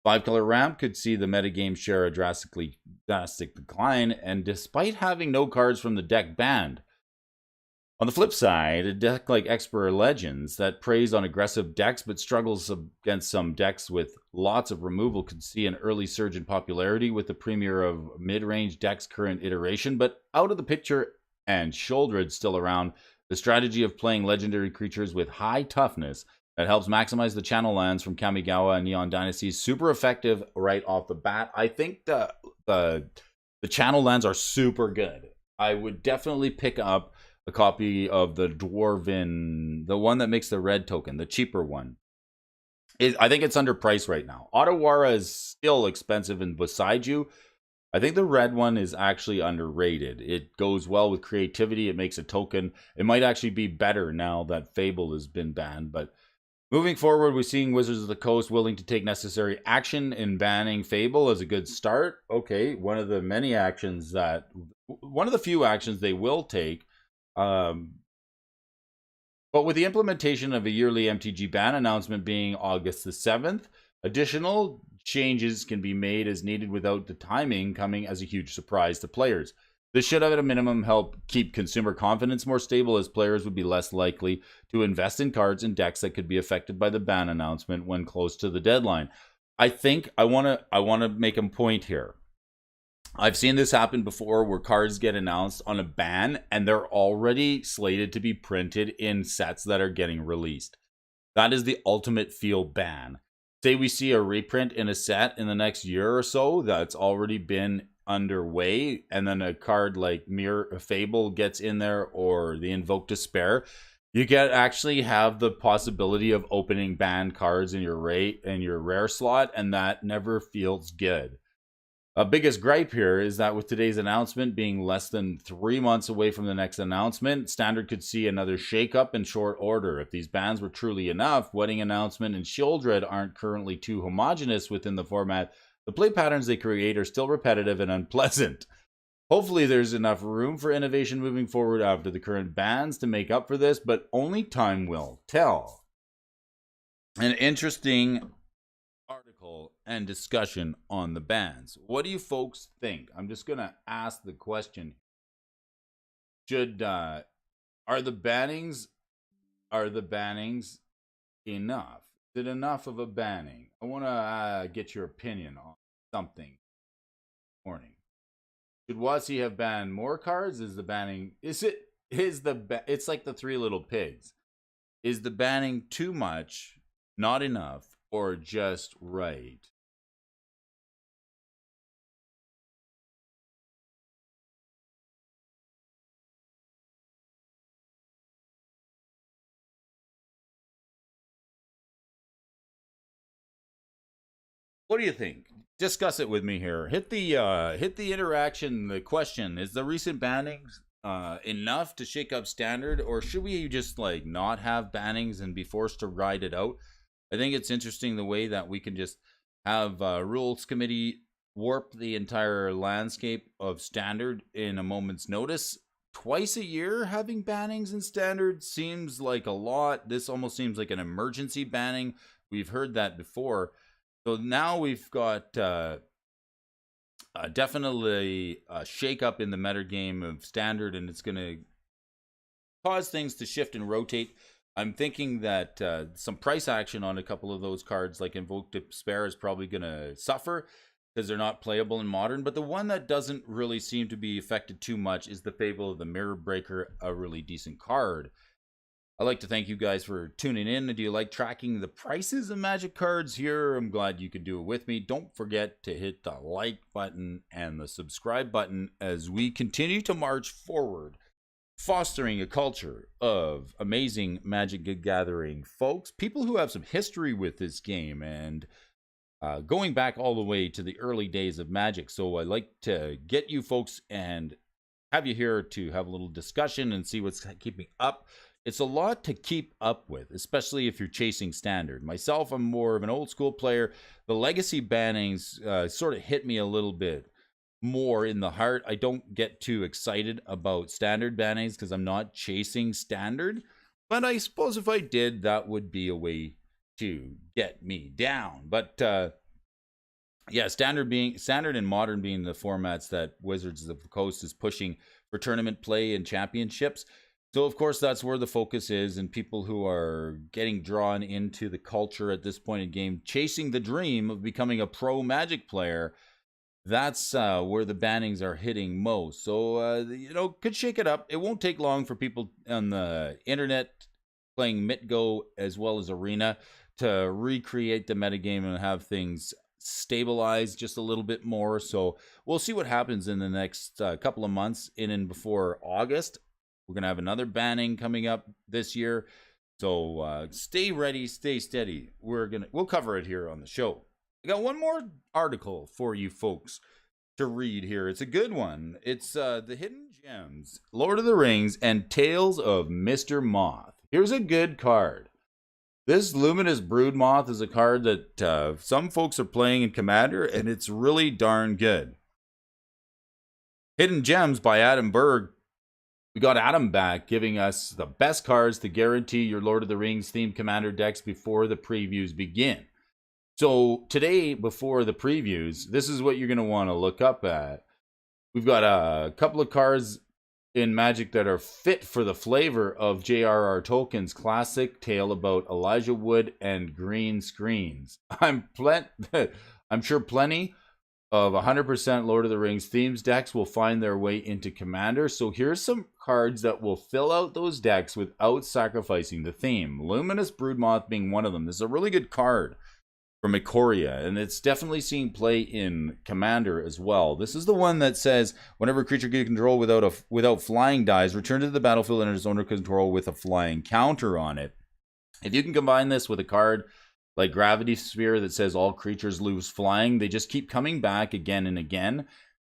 5-color ramp could see the metagame share a drastic decline, and despite having no cards from the deck banned. On the flip side, a deck like Expert Legends that preys on aggressive decks but struggles against some decks with lots of removal could see an early surge in popularity with the premier of mid-range decks' current iteration, but out of the picture and Sheoldred still around, the strategy of playing legendary creatures with high toughness that helps maximize the channel lands from Kamigawa and Neon Dynasty is super effective right off the bat. I think the channel lands are super good. I would definitely pick up a copy of the Dwarven, the one that makes the red token, the cheaper one. I think it's underpriced right now. Otawara is still expensive and beside you. I think the red one is actually underrated. It goes well with creativity. It makes a token. It might actually be better now that Fable has been banned, but moving forward, we're seeing Wizards of the Coast willing to take necessary action in banning Fable as a good start. Okay, one of the few actions they will take. But with the implementation of a yearly MTG ban announcement being August the 7th, additional changes can be made as needed without the timing coming as a huge surprise to players. This should, at a minimum, help keep consumer confidence more stable, as players would be less likely to invest in cards and decks that could be affected by the ban announcement when close to the deadline. I think I want to make a point here. I've seen this happen before where cards get announced on a ban and they're already slated to be printed in sets that are getting released. That is the ultimate field ban. Say we see a reprint in a set in the next year or so that's already been underway, and then a card like Mirror Fable gets in there, or the Invoke Despair, you get actually have the possibility of opening banned cards in your rare slot, and that never feels good. Biggest gripe here is that with today's announcement being less than 3 months away from the next announcement, Standard could see another shakeup in short order. If these bans were truly enough, Wedding Announcement and Sheoldred aren't currently too homogenous within the format. The play patterns they create are still repetitive and unpleasant. Hopefully there's enough room for innovation moving forward after the current bans to make up for this, but only time will tell. An interesting article and discussion on the bans. What do you folks think? I'm just going to ask the question. Are the bannings enough? Is it enough of a banning? I want to get your opinion on something. Morning. Should WotC have banned more cards? It's like the Three Little Pigs. Is the banning too much, not enough, or just right? What do you think? Discuss it with me here. Hit the interaction. The question is: the recent bannings enough to shake up standard, or should we just like not have bannings and be forced to ride it out? I think it's interesting the way that we can just have rules committee warp the entire landscape of standard in a moment's notice. Twice a year having bannings in standard seems like a lot. This almost seems like an emergency banning. We've heard that before. So now we've got definitely a shake up in the meta game of standard, and it's going to cause things to shift and rotate. I'm thinking that some price action on a couple of those cards, like Invoke Despair, is probably going to suffer because they're not playable in Modern. But the one that doesn't really seem to be affected too much is the Fable of the Mirror Breaker, a really decent card. I'd like to thank you guys for tuning in. Do you like tracking the prices of Magic cards here? I'm glad you could do it with me. Don't forget to hit the like button and the subscribe button as we continue to march forward, fostering a culture of amazing Magic Gathering folks, people who have some history with this game and going back all the way to the early days of Magic. So I'd like to get you folks and have you here to have a little discussion and see what's keeping up. It's a lot to keep up with, especially if you're chasing standard. Myself, I'm more of an old school player. The legacy bannings sort of hit me a little bit more in the heart. I don't get too excited about standard bannings because I'm not chasing standard. But I suppose if I did, that would be a way to get me down. But yeah, standard and modern being the formats that Wizards of the Coast is pushing for tournament play and championships. So, of course, that's where the focus is, and people who are getting drawn into the culture at this point in game, chasing the dream of becoming a pro Magic player, that's where the bannings are hitting most. So, could shake it up. It won't take long for people on the internet playing MitGo as well as Arena to recreate the metagame and have things stabilize just a little bit more. So, we'll see what happens in the next couple of months in and before August. We're going to have another banning coming up this year. So stay ready, stay steady. We'll cover it here on the show. I got one more article for you folks to read here. It's a good one. It's The Hidden Gems, Lord of the Rings, and Tales of Mr. Moth. Here's a good card. This Luminous Broodmoth is a card that some folks are playing in Commander, and it's really darn good. Hidden Gems by Adam Berg. We got Adam back, giving us the best cards to guarantee your Lord of the Rings themed Commander decks before the previews begin. So today, before the previews, this is what you're going to want to look up at. We've got a couple of cards in Magic that are fit for the flavor of J.R.R. Tolkien's classic tale about Elijah Wood and green screens. I'm sure plenty of 100% Lord of the Rings themes decks will find their way into Commander. So here's some cards that will fill out those decks without sacrificing the theme. Luminous Broodmoth being one of them. This is a really good card from Ikoria, and it's definitely seeing play in Commander as well. This is the one that says, whenever a creature you control without flying dies, return to the battlefield under its owner control with a flying counter on it. If you can combine this with a card like Gravity Sphere that says all creatures lose flying, they just keep coming back again and again.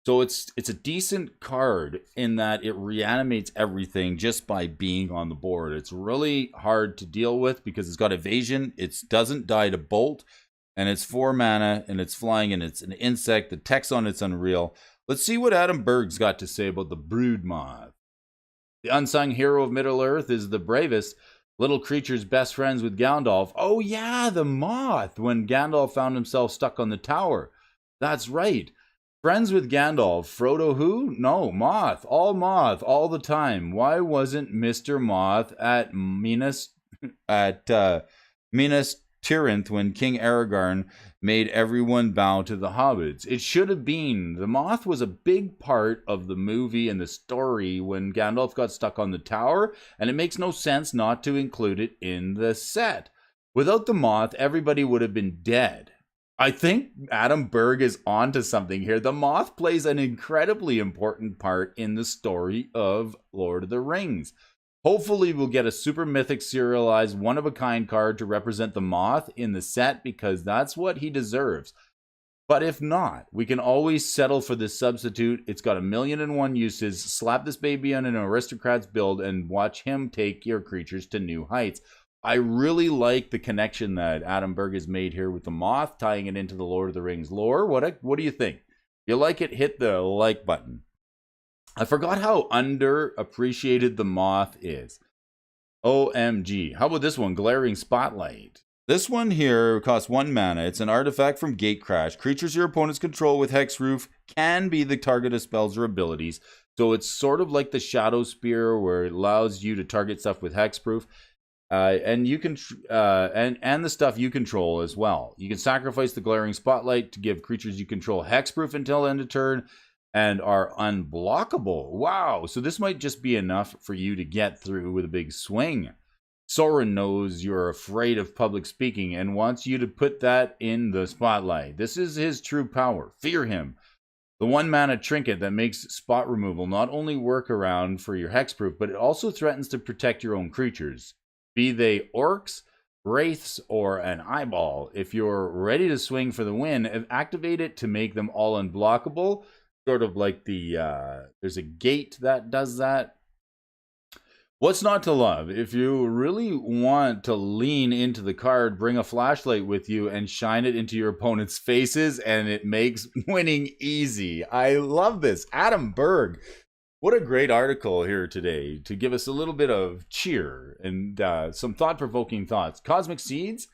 So it's a decent card in that it reanimates everything just by being on the board. It's really hard to deal with because it's got evasion, it doesn't die to bolt, and it's 4 mana, and it's flying, and it's an insect. The text on it's unreal. Let's see what Adam Berg's got to say about the Broodmoth. The unsung hero of Middle-earth is the bravest little creature's best friends with Gandalf. Oh yeah, the moth, when Gandalf found himself stuck on the tower. That's right. Friends with Gandalf. Frodo who? No, Moth, all the time. Why wasn't Mr. Moth at Minas Tirith when King Aragorn made everyone bow to the hobbits? It should have been. The Moth was a big part of the movie and the story when Gandalf got stuck on the tower, and it makes no sense not to include it in the set. Without the Moth, everybody would have been dead. I think Adam Berg is onto something here. The Moth plays an incredibly important part in the story of Lord of the Rings. Hopefully we'll get a super mythic serialized one-of-a-kind card to represent the Moth in the set, because that's what he deserves. But if not, we can always settle for this substitute. It's got 1,000,001 uses. Slap this baby on an aristocrat's build and watch him take your creatures to new heights. I really like the connection that Adam Berg has made here with the Moth, tying it into the Lord of the Rings lore. What do you think? If you like it, hit the like button. I forgot how underappreciated the Moth is. OMG. How about this one? Glaring Spotlight. This one here costs 1 mana. It's an artifact from Gatecrash. Creatures your opponents control with Hexproof can be the target of spells or abilities. So it's sort of like the Shadow Spear, where it allows you to target stuff with Hexproof. And you can and the stuff you control as well. You can sacrifice the Glaring Spotlight to give creatures you control Hexproof until end of turn and are unblockable. Wow, so this might just be enough for you to get through with a big swing. Soren knows you're afraid of public speaking and wants you to put that in the spotlight. This is his true power. Fear him. The 1 mana trinket that makes spot removal not only work around for your hexproof, but it also threatens to protect your own creatures, be they orcs, wraiths, or an eyeball. If you're ready to swing for the win, activate it to make them all unblockable. Sort of like there's a gate that does that. What's not to love? If you really want to lean into the card, bring a flashlight with you and shine it into your opponent's faces, and it makes winning easy. I love this. Adam Berg. What a great article here today to give us a little bit of cheer and some thought-provoking thoughts. Cosmic Seeds,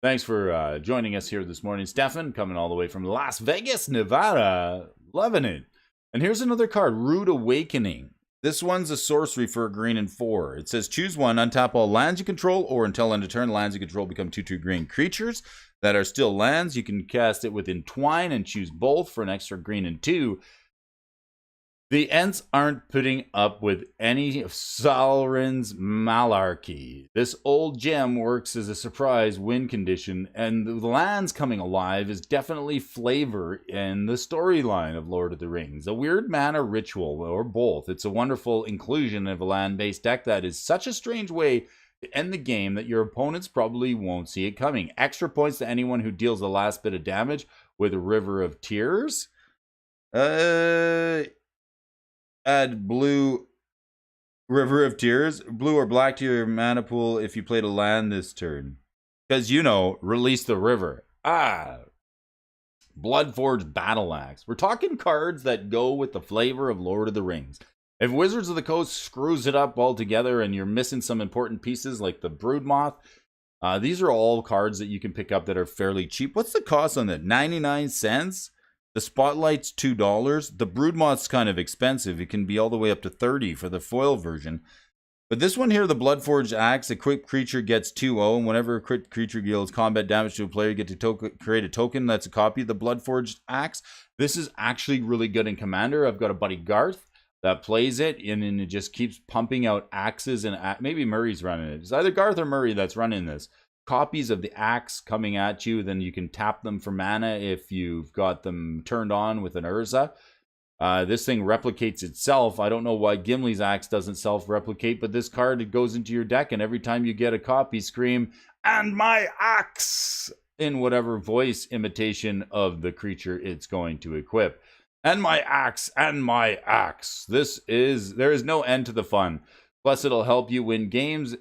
thanks for joining us here this morning. Stefan, coming all the way from Las Vegas, Nevada. Loving it. And here's another card, Rude Awakening. This one's a sorcery for a green and 4. It says choose one, untap all lands you control, or until end of turn, lands you control become 2/2 green creatures that are still lands. You can cast it with Entwine and choose both for an extra green and 2. The Ents aren't putting up with any of Sauron's malarkey. This old gem works as a surprise win condition, and the lands coming alive is definitely flavor in the storyline of Lord of the Rings. A weird mana ritual, or both. It's a wonderful inclusion of a land-based deck that is such a strange way to end the game that your opponents probably won't see it coming. Extra points to anyone who deals the last bit of damage with a River of Tears. Add blue River of Tears, blue or black to your mana pool if you played a land this turn. Because, release the river. Bloodforged Battle Axe. We're talking cards that go with the flavor of Lord of the Rings. If Wizards of the Coast screws it up altogether and you're missing some important pieces like the Broodmoth, these are all cards that you can pick up that are fairly cheap. What's the cost on that? 99 cents? The Spotlight's $2. The Broodmoth's kind of expensive. It can be all the way up to $30 for the foil version. But this one here, the Bloodforged Axe, a quick creature gets 2/0, and whenever a crit creature deals combat damage to a player, you get to create a token that's a copy of the Bloodforged Axe. This is actually really good in Commander. I've got a buddy, Garth, that plays it, and then it just keeps pumping out axes, and maybe Murray's running it. It's either Garth or Murray that's running this. Copies of the axe coming at you, then you can tap them for mana if you've got them turned on with an Urza. This thing replicates itself. I don't know why Gimli's axe doesn't self-replicate, but this card, it goes into your deck, and every time you get a copy, scream, "And my axe!" in whatever voice imitation of the creature it's going to equip. And my axe, and my axe. There is no end to the fun. Plus, it'll help you win games.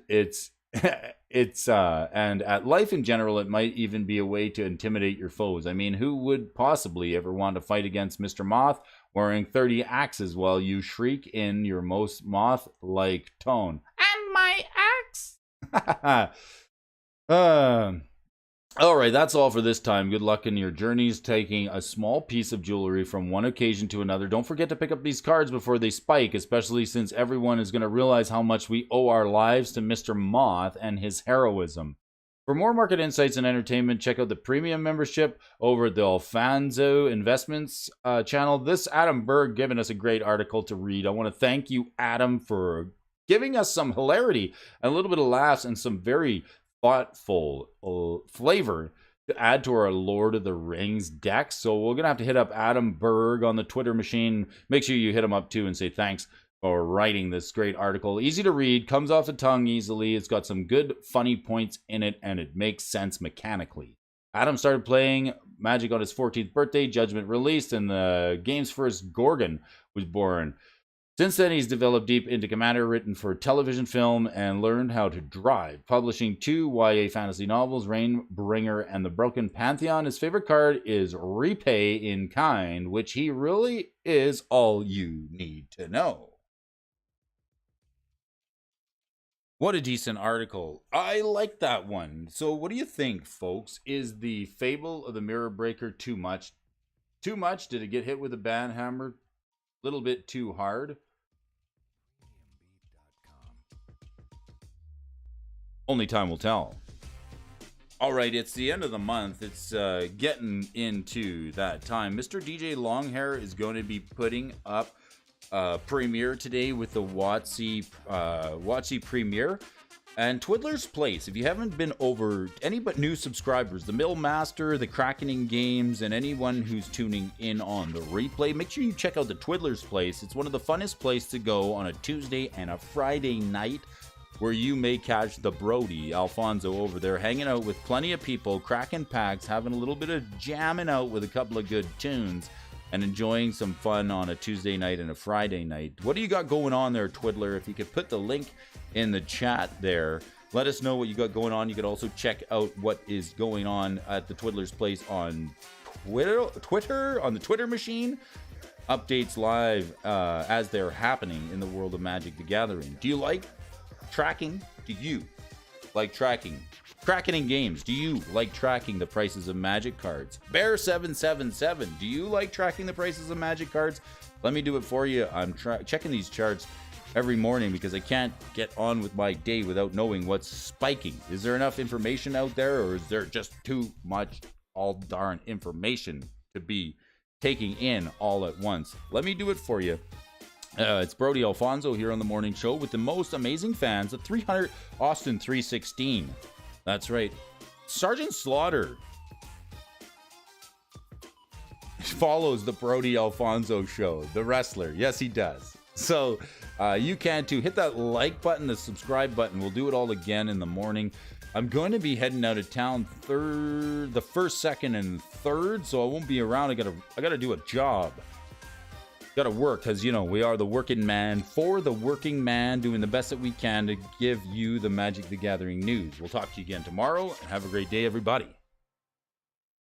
And at life in general, it might even be a way to intimidate your foes. I mean, who would possibly ever want to fight against Mr. Moth wearing 30 axes while you shriek in your most moth-like tone? And my axe! All right, that's all for this time. Good luck in your journeys, taking a small piece of jewelry from one occasion to another. Don't forget to pick up these cards before they spike, especially since everyone is going to realize how much we owe our lives to Mr. Moth and his heroism. For more market insights and entertainment, check out the premium membership over at the AlphonsoInvestments channel. This Adam Berg giving us a great article to read. I want to thank you, Adam, for giving us some hilarity, a little bit of laughs, and some very thoughtful flavor to add to our Lord of the Rings deck. So we're gonna have to hit up Adam Berg on the Twitter machine. Make sure you hit him up too and say thanks for writing this great article. Easy to read, comes off the tongue easily. It's got some good funny points in it, and it makes sense mechanically. Adam started playing Magic on his 14th birthday, Judgment released, and the game's first Gorgon was born. Since then, he's developed deep into Commander, written for television, film, and learned how to drive, publishing 2 YA fantasy novels, Rainbringer and The Broken Pantheon. His favorite card is Repay in Kind, which he really is all you need to know. What a decent article. I like that one. So what do you think, folks? Is the Fable of the Mirror Breaker too much? Too much? Did it get hit with a ban hammer? A little bit too hard? Only time will tell. All right, it's the end of the month. It's getting into that time. Mr. DJ Longhair is going to be putting up premiere today with the WotC premiere and Twiddler's Place. If you haven't been over, any but new subscribers, the Millmaster, the Krakening Games, and anyone who's tuning in on the replay, make sure you check out the Twiddler's Place. It's one of the funnest places to go on a Tuesday and a Friday night, where you may catch the Brody, Alphonso, over there hanging out with plenty of people, cracking packs, having a little bit of jamming out with a couple of good tunes, and enjoying some fun on a Tuesday night and a Friday night. What do you got going on there, Twiddler? If you could put the link in the chat there, let us know what you got going on. You could also check out what is going on at the Twiddler's Place on Twitter, on the Twitter machine. Updates live as they're happening in the world of Magic the Gathering. Do you like tracking? Do you like tracking? Krakening Games, do you like tracking the prices of Magic cards? Bear777, do you like tracking the prices of Magic cards? Let me do it for you. I'm checking these charts every morning because I can't get on with my day without knowing what's spiking. Is there enough information out there, or is there just too much all darn information to be taking in all at once? Let me do it for you. It's Brody Alphonso here on the morning show with the most amazing fans at 300 Austin 316. That's right. Sergeant Slaughter follows the Brody Alphonso show, the wrestler. Yes, he does. So you can too. Hit that like button, the subscribe button. We'll do it all again in the morning. I'm going to be heading out of town the first, second, and third, so I won't be around. I gotta do a job. Gotta work, because, you know, we are the working man for the working man, doing the best that we can to give you the Magic the Gathering news. We'll talk to you again tomorrow, and have a great day, everybody.